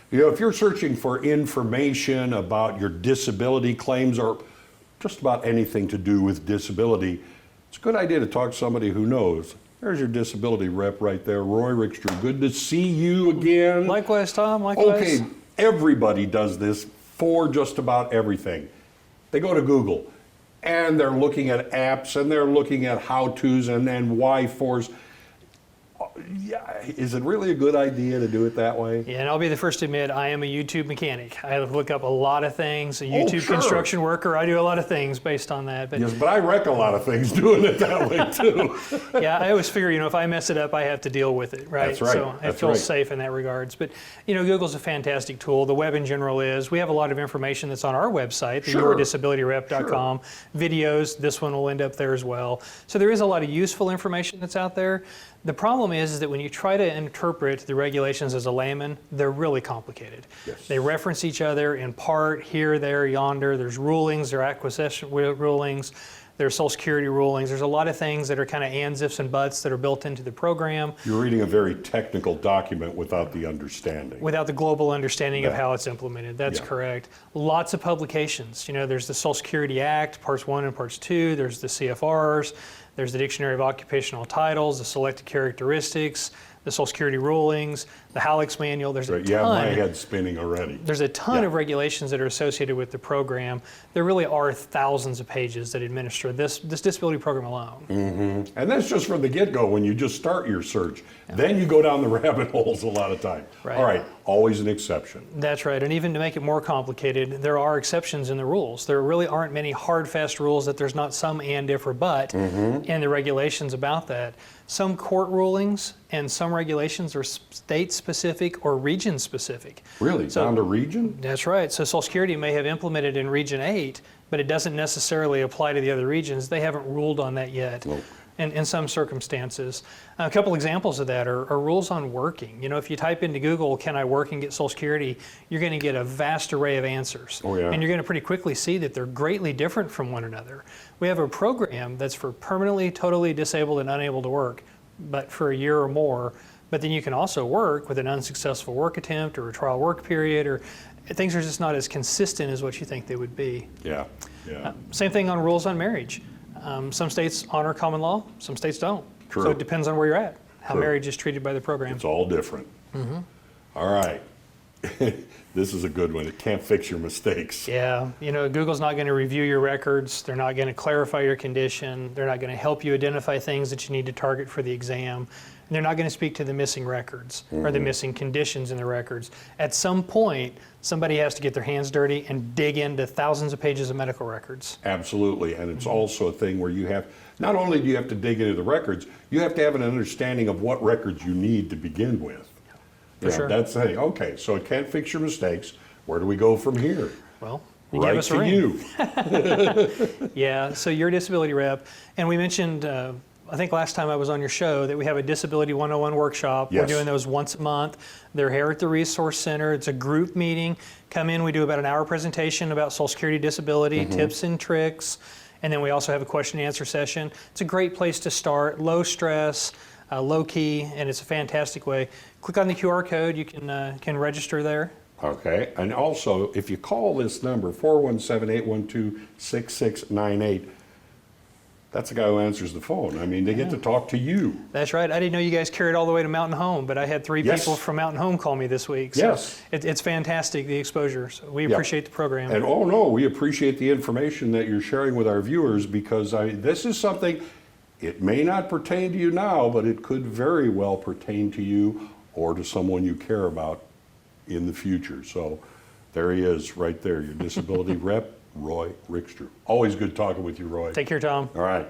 You know, if you're searching for information about your disability claims or just about anything to do with disability, it's a good idea to talk to somebody who knows. There's your disability rep right there, Roy Rickster. Good to see you again. Likewise, Tom. Likewise. Okay, everybody does this for just about everything. They go to Google and they're looking at apps and they're looking at how-tos and why-fors. Yeah, is it really a good idea to do it that way? Yeah, and I'll be the first to admit I am a YouTube mechanic. I look up a lot of things. A YouTube construction worker, I do a lot of things based on that. Yes, but I wreck a lot of things doing it that way too. Yeah, I always figure, if I mess it up, I have to deal with it, right? That's right. So I feel safe in that regards. But, Google's a fantastic tool. The web in general is. We have a lot of information that's on our website, the yourdisabilityrep.com. Videos, this one will end up there as well. So there is a lot of useful information that's out there. The problem is that when you try to interpret the regulations as a layman, they're really complicated. Yes. They reference each other in part, here, there, yonder. There's rulings, there are acquisition rulings, there's Social Security rulings. There's a lot of things that are kind of ands, ifs, and buts that are built into the program. You're reading a very technical document without the understanding. Without the global understanding of how it's implemented. That's correct. Lots of publications. There's the Social Security Act, Parts 1 and Parts 2. There's the CFRs. There's the Dictionary of Occupational Titles, the Selected Characteristics, the Social Security rulings, the HALEX manual. There's a ton. Yeah, my head's spinning already. There's a ton of regulations that are associated with the program. There really are thousands of pages that administer this disability program alone. Mm-hmm. And that's just from the get-go when you just start your search. Then you go down the rabbit holes a lot of time. Right. All right, always an exception. That's right, and even to make it more complicated, there are exceptions in the rules. There really aren't many hard, fast rules that there's not some and, if, or but in the regulations about that. Some court rulings and some regulations are state-specific or region-specific. Really? Down to region? That's right. So Social Security may have implemented in Region 8, but it doesn't necessarily apply to the other regions. They haven't ruled on that yet. Nope. In some circumstances. A couple examples of that are rules on working. If you type into Google, can I work and get Social Security, you're going to get a vast array of answers. Oh, yeah. And you're going to pretty quickly see that they're greatly different from one another. We have a program that's for permanently, totally disabled and unable to work, but for a year or more. But then you can also work with an unsuccessful work attempt or a trial work period, or things are just not as consistent as what you think they would be. Yeah. Same thing on rules on marriage. Some states honor common law, some states don't. True. So it depends on where you're at, how marriage is treated by the program. It's all different. All right. This is a good one. It can't fix your mistakes. Yeah, Google's not going to review your records. They're not going to clarify your condition. They're not going to help you identify things that you need to target for the exam. And they're not going to speak to the missing records or the missing conditions in the records. At some point, somebody has to get their hands dirty and dig into thousands of pages of medical records. Absolutely, and it's also a thing where you have, not only do you have to dig into the records, you have to have an understanding of what records you need to begin with. For sure. That's saying, okay, so it can't fix your mistakes. Where do we go from here? Well, you right give us a to ring. You. Yeah, so your disability rep, and we mentioned, I think last time I was on your show, that we have a Disability 101 workshop. Yes. We're doing those once a month. They're here at the Resource Center. It's a group meeting. Come in, we do about an hour presentation about Social Security disability, tips and tricks, and then we also have a question and answer session. It's a great place to start, low stress, low key, and it's a fantastic way. Click on the QR code, you can register there. Okay, and also, if you call this number, 417-812-6698, that's the guy who answers the phone. I mean, they get to talk to you. That's right. I didn't know you guys carried all the way to Mountain Home, but I had 3 people from Mountain Home call me this week. So it's fantastic, the exposure. So we appreciate the program. And oh no, we appreciate the information that you're sharing with our viewers, because this is something, it may not pertain to you now, but it could very well pertain to you or to someone you care about in the future. So there he is right there, your disability rep, Roy Rickster. Always good talking with you, Roy. Take care, Tom. All right.